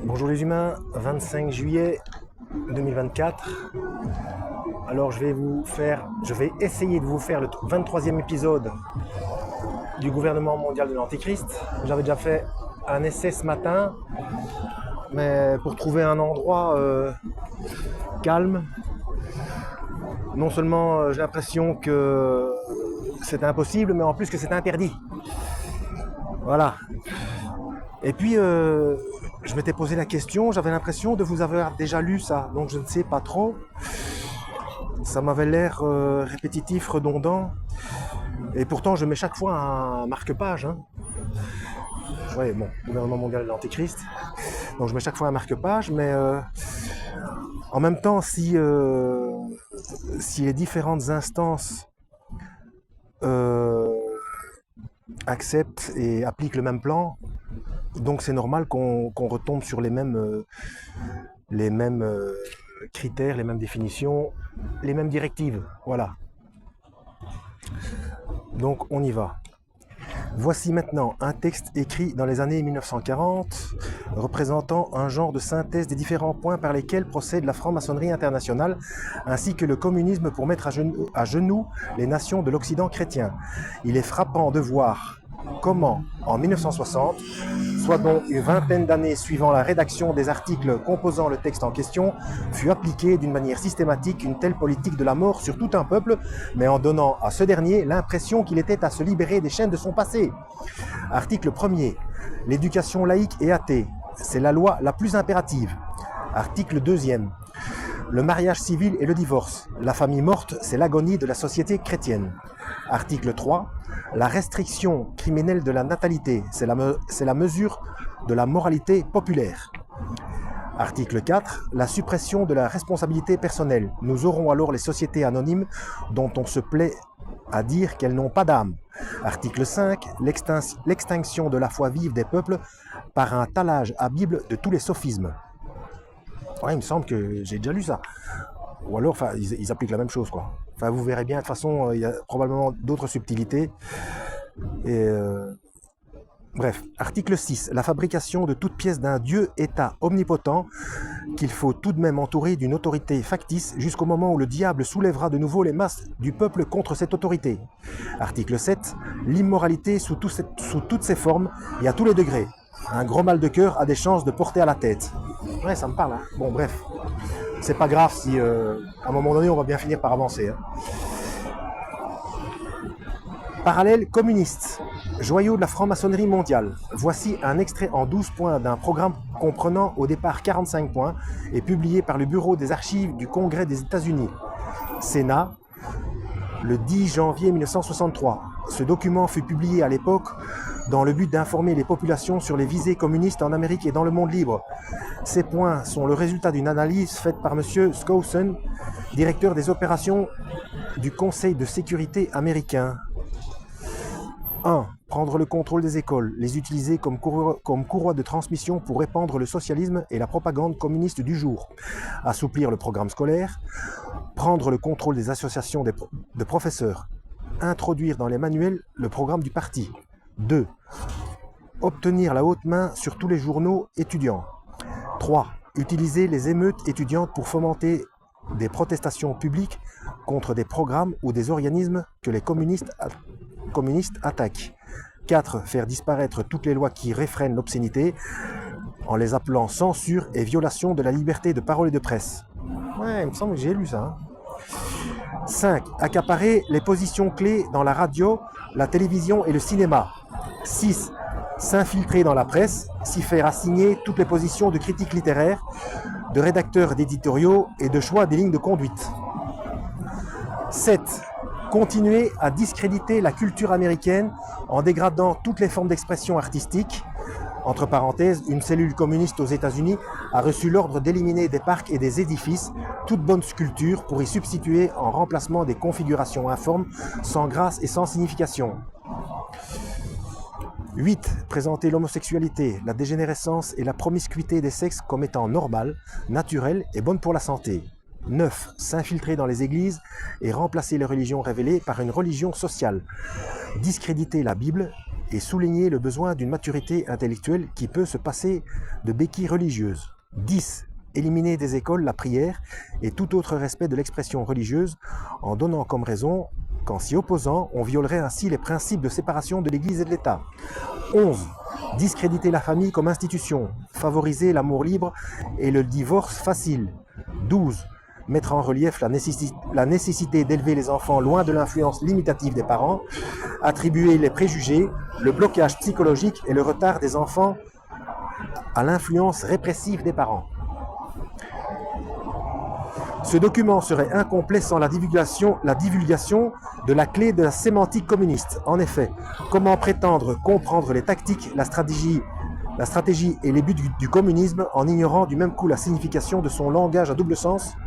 Bonjour les humains, 25 juillet 2024. Alors je vais essayer de vous faire le 23e épisode du gouvernement mondial de l'Antichrist. J'avais déjà fait un essai ce matin, mais pour trouver un endroit calme. Non seulement j'ai l'impression que c'est impossible, mais en plus que c'est interdit. Voilà. Et puis, je m'étais posé la question, j'avais l'impression de vous avoir déjà lu ça, donc je ne sais pas trop. Ça m'avait l'air répétitif, redondant. Et pourtant, je mets chaque fois un marque-page. Hein. Ouais, bon, gouvernement mondial de l'Antéchrist. Donc je mets chaque fois un marque-page, mais en même temps, si les différentes instances acceptent et appliquent le même plan, donc c'est normal qu'on retombe sur les mêmes critères, les mêmes définitions, les mêmes directives. Voilà. Donc on y va. Voici maintenant un texte écrit dans les années 1940, représentant un genre de synthèse des différents points par lesquels procède la franc-maçonnerie internationale, ainsi que le communisme pour mettre à genoux les nations de l'Occident chrétien. Il est frappant de voir comment, en 1960, soit donc une vingtaine d'années suivant la rédaction des articles composant le texte en question, fut appliquée d'une manière systématique une telle politique de la mort sur tout un peuple, mais en donnant à ce dernier l'impression qu'il était à se libérer des chaînes de son passé. Article 1er. L'éducation laïque et athée, c'est la loi la plus impérative. Article 2e. Le mariage civil et le divorce. La famille morte, c'est l'agonie de la société chrétienne. Article 3. La restriction criminelle de la natalité, c'est la mesure de la moralité populaire. Article 4. La suppression de la responsabilité personnelle. Nous aurons alors les sociétés anonymes dont on se plaît à dire qu'elles n'ont pas d'âme. Article 5. L'extinction de la foi vive des peuples par un talage à Bible de tous les sophismes. Ouais, il me semble que j'ai déjà lu ça. Ou alors, enfin, ils appliquent la même chose, quoi. Enfin, vous verrez bien, de toute façon, il y a probablement d'autres subtilités. Et bref, article 6. La fabrication de toute pièce d'un dieu état omnipotent qu'il faut tout de même entourer d'une autorité factice jusqu'au moment où le diable soulèvera de nouveau les masses du peuple contre cette autorité. Article 7. L'immoralité sous toutes ses formes et à tous les degrés. Un gros mal de cœur a des chances de porter à la tête. Ouais, ça me parle. Hein. Bon, bref. C'est pas grave si, à un moment donné, on va bien finir par avancer. Hein. Parallèle communiste. Joyau de la franc-maçonnerie mondiale. Voici un extrait en 12 points d'un programme comprenant au départ 45 points et publié par le Bureau des archives du Congrès des États-Unis. Sénat, le 10 janvier 1963. Ce document fut publié à l'époque dans le but d'informer les populations sur les visées communistes en Amérique et dans le monde libre. Ces points sont le résultat d'une analyse faite par M. Skousen, directeur des opérations du Conseil de sécurité américain. 1. Prendre le contrôle des écoles, les utiliser comme courroie de transmission pour répandre le socialisme et la propagande communiste du jour. Assouplir le programme scolaire. Prendre le contrôle des associations de professeurs. Introduire dans les manuels le programme du parti. 2. Obtenir la haute main sur tous les journaux étudiants. 3. Utiliser les émeutes étudiantes pour fomenter des protestations publiques contre des programmes ou des organismes que les communistes attaquent. 4. Faire disparaître toutes les lois qui réfrènent l'obscénité en les appelant censure et violation de la liberté de parole et de presse. Ouais, il me semble que j'ai lu ça. Hein. 5. Accaparer les positions clés dans la radio, la télévision et le cinéma. 6. S'infiltrer dans la presse, s'y faire assigner toutes les positions de critique littéraire, de rédacteurs d'éditoriaux et de choix des lignes de conduite. 7. Continuer à discréditer la culture américaine en dégradant toutes les formes d'expression artistique. Entre parenthèses, une cellule communiste aux États-Unis a reçu l'ordre d'éliminer des parcs et des édifices toute bonne sculpture pour y substituer en remplacement des configurations informes, sans grâce et sans signification. 8. Présenter l'homosexualité, la dégénérescence et la promiscuité des sexes comme étant normales, naturelles et bonnes pour la santé. 9. S'infiltrer dans les églises et remplacer les religions révélées par une religion sociale. Discréditer la Bible et souligner le besoin d'une maturité intellectuelle qui peut se passer de béquilles religieuses. 10. Éliminer des écoles la prière et tout autre respect de l'expression religieuse en donnant comme raison qu'en s'y opposant, on violerait ainsi les principes de séparation de l'Église et de l'État. 11. Discréditer la famille comme institution, favoriser l'amour libre et le divorce facile. 12. Mettre en relief la nécessité d'élever les enfants loin de l'influence limitative des parents, attribuer les préjugés, le blocage psychologique et le retard des enfants à l'influence répressive des parents. Ce document serait incomplet sans la divulgation de la clé de la sémantique communiste. En effet, comment prétendre comprendre les tactiques, la stratégie et les buts du communisme en ignorant du même coup la signification de son langage à double sens?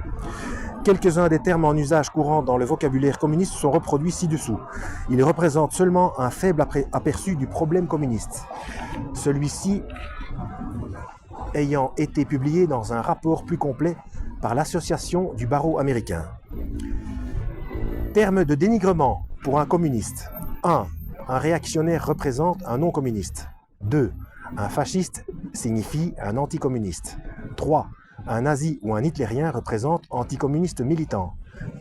Quelques-uns des termes en usage courant dans le vocabulaire communiste sont reproduits ci-dessous. Ils représentent seulement un faible aperçu du problème communiste. Celui-ci ayant été publié dans un rapport plus complet par l'Association du barreau américain. Terme de dénigrement pour un communiste. 1. Un réactionnaire représente un non-communiste. 2. Un fasciste signifie un anticommuniste. 3. Un nazi ou un hitlérien représente anticommuniste militant.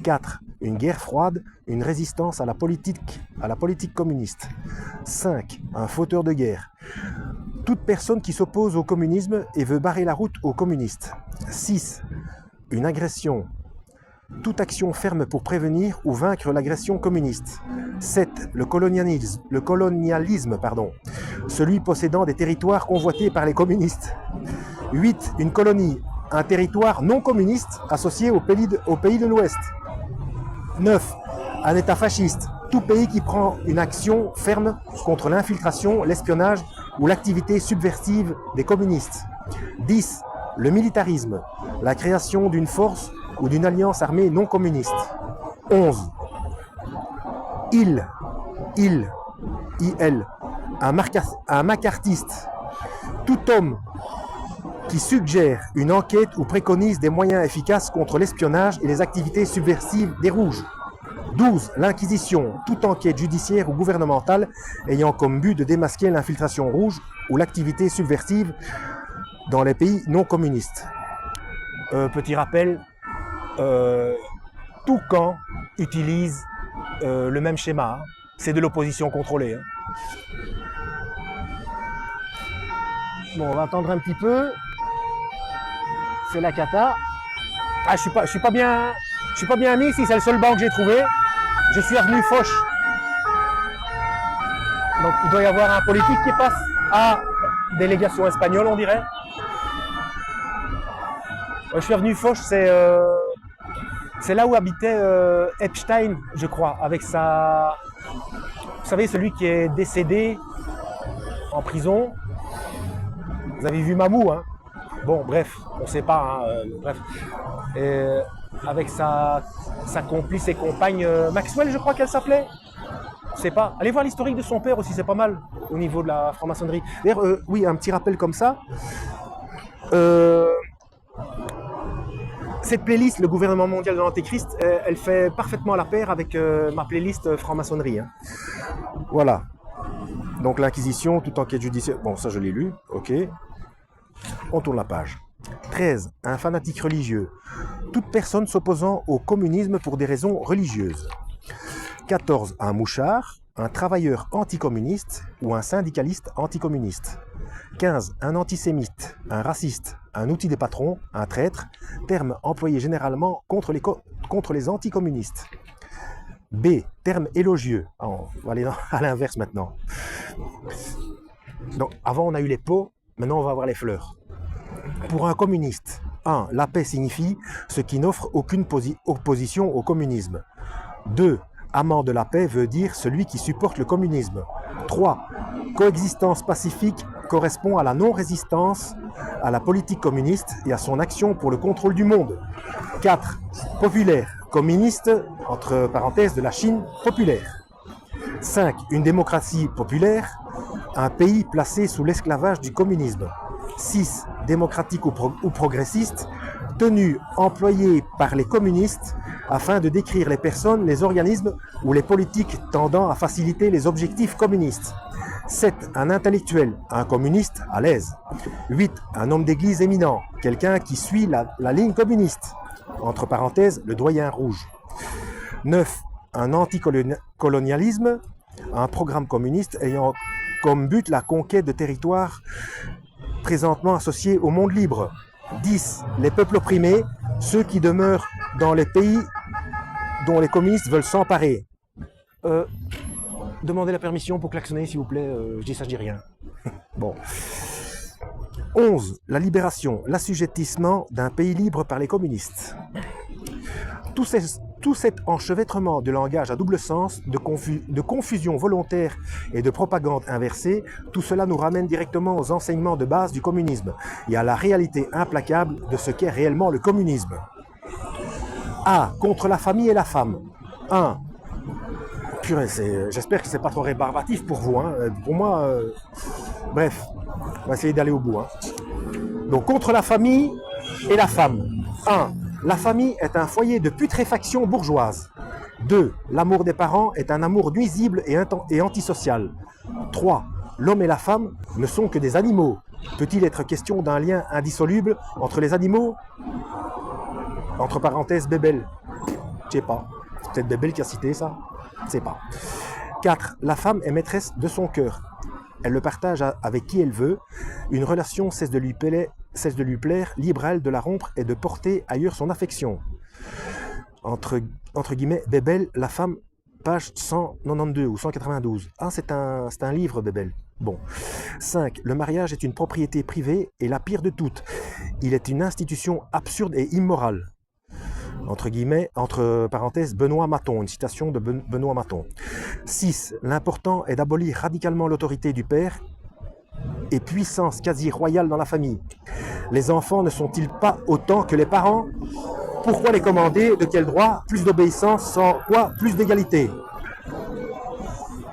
4. Une guerre froide, une résistance à la politique communiste. 5. Un fauteur de guerre. Toute personne qui s'oppose au communisme et veut barrer la route aux communistes. 6. Une agression. Toute action ferme pour prévenir ou vaincre l'agression communiste. 7. Le colonialisme, celui possédant des territoires convoités par les communistes. 8. Une colonie, un territoire non communiste associé au pays de l'Ouest. 9. Un État fasciste, tout pays qui prend une action ferme contre l'infiltration, l'espionnage ou l'activité subversive des communistes. 10. Le militarisme, la création d'une force ou d'une alliance armée non communiste. 11. Un macartiste, tout homme qui suggère une enquête ou préconise des moyens efficaces contre l'espionnage et les activités subversives des Rouges. 12. L'Inquisition, toute enquête judiciaire ou gouvernementale ayant comme but de démasquer l'infiltration rouge ou l'activité subversive dans les pays non communistes. Petit rappel, tout camp utilise le même schéma, c'est de l'opposition contrôlée. Bon, on va attendre un petit peu. C'est la cata. Ah, je suis pas bien mis ici, c'est le seul banc que j'ai trouvé. Je suis avenue Foch. Donc il doit y avoir un politique qui passe. Ah, délégation espagnole, on dirait. Je suis avenue Foch, c'est là où habitait Epstein, je crois, avec sa... Vous savez, celui qui est décédé en prison. Vous avez vu Mamou, hein? Bon, bref, on ne sait pas, hein, bref. Avec sa complice et compagne Maxwell, je crois qu'elle s'appelait. Je ne sais pas. Allez voir l'historique de son père aussi, c'est pas mal au niveau de la franc-maçonnerie. D'ailleurs, oui, un petit rappel comme ça. Cette playlist, le gouvernement mondial de l'Antéchrist, elle fait parfaitement la paire avec ma playlist franc-maçonnerie. Hein. Voilà. Donc l'Inquisition, toute enquête judiciaire. Bon, ça je l'ai lu, ok. On tourne la page. 13. Un fanatique religieux. Toute personne s'opposant au communisme pour des raisons religieuses. 14. Un mouchard, un travailleur anticommuniste ou un syndicaliste anticommuniste. 15. Un antisémite, un raciste, un outil des patrons, un traître, terme employé généralement contre les anticommunistes. B. Terme élogieux. On va aller à l'inverse maintenant. Donc, avant, on a eu les pots, maintenant, on va avoir les fleurs. Pour un communiste, 1. La paix signifie ce qui n'offre aucune opposition au communisme. 2. Amant de la paix veut dire celui qui supporte le communisme. 3. Coexistence pacifique correspond à la non-résistance à la politique communiste et à son action pour le contrôle du monde. 4. Populaire, communiste, entre parenthèses, de la Chine populaire. 5. Une démocratie populaire, un pays placé sous l'esclavage du communisme. 6. Démocratique ou progressiste, tenue employée par les communistes afin de décrire les personnes, les organismes ou les politiques tendant à faciliter les objectifs communistes. 7. Un intellectuel, un communiste à l'aise. 8. Un homme d'église éminent, quelqu'un qui suit la ligne communiste. Entre parenthèses, le doyen rouge. 9. Un anticolonialisme, un programme communiste ayant comme but la conquête de territoires présentement associés au monde libre. 10. Les peuples opprimés, ceux qui demeurent dans les pays dont les communistes veulent s'emparer. Demandez la permission pour klaxonner, s'il vous plaît. Je dis ça, je dis rien. Bon. 11. La libération, l'assujettissement d'un pays libre par les communistes. Tout cet enchevêtrement de langage à double sens, de confusion volontaire et de propagande inversée, tout cela nous ramène directement aux enseignements de base du communisme et à la réalité implacable de ce qu'est réellement le communisme. A. Contre la famille et la femme. 1. Purée, j'espère que c'est pas trop rébarbatif pour vous. Hein. Pour moi, bref, on va essayer d'aller au bout. Hein. Donc, contre la famille et la femme. 1. La famille est un foyer de putréfaction bourgeoise. 2. L'amour des parents est un amour nuisible et antisocial. 3. L'homme et la femme ne sont que des animaux. Peut-il être question d'un lien indissoluble entre les animaux? Entre parenthèses, Bébel. Je sais pas. C'est peut-être Bébel qui a cité ça. Je sais pas. 4. La femme est maîtresse de son cœur. Elle le partage avec qui elle veut. Une relation cesse de lui plaire, libre à elle de la rompre et de porter ailleurs son affection. Entre guillemets, Bébel, la femme, page 192 ou 192. Ah, c'est un livre, Bébel. Bon. 5. Le mariage est une propriété privée et la pire de toutes. Il est une institution absurde et immorale. Entre guillemets, entre parenthèses, Benoît Maton, une citation de Benoît Maton. 6. L'important est d'abolir radicalement l'autorité du père et puissance quasi royale dans la famille. Les enfants ne sont-ils pas autant que les parents? Pourquoi les commander? De quel droit? Plus d'obéissance, sans quoi plus d'égalité?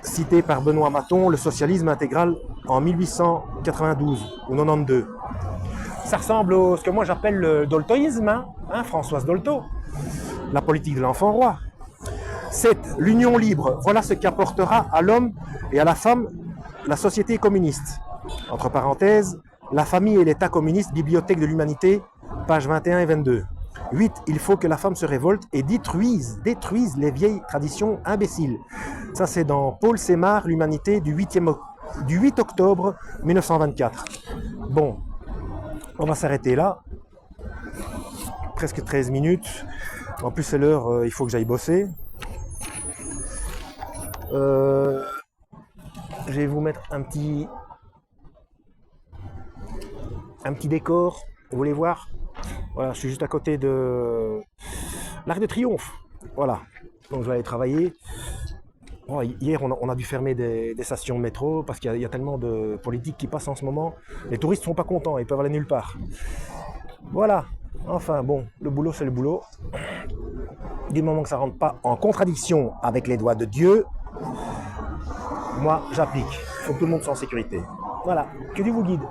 Cité par Benoît Maton, le socialisme intégral en 1892 ou 92. Ça ressemble à ce que moi j'appelle le doltoïsme, hein, Françoise Dolto. La politique de l'enfant roi. 7. L'union libre. Voilà ce qu'apportera à l'homme et à la femme la société communiste. Entre parenthèses, la famille et l'État communiste, Bibliothèque de l'Humanité, pages 21 et 22. 8. Il faut que la femme se révolte et détruise les vieilles traditions imbéciles. Ça, c'est dans Paul Sémar, L'Humanité, du 8 octobre 1924. Bon, on va s'arrêter là. Presque 13 minutes. En plus, c'est l'heure, il faut que j'aille bosser. Je vais vous mettre un petit décor. Vous voulez voir? Voilà, je suis juste à côté de l'Arc de Triomphe. Voilà, donc je vais aller travailler. Oh, hier, on a dû fermer des stations de métro parce qu'il y a tellement de politiques qui passent en ce moment. Les touristes ne sont pas contents, ils peuvent aller nulle part. Voilà, enfin bon, le boulot c'est le boulot. Du moment que ça ne rentre pas en contradiction avec les doigts de Dieu, moi j'applique. Il faut que tout le monde soit en sécurité. Voilà, que Dieu vous guide.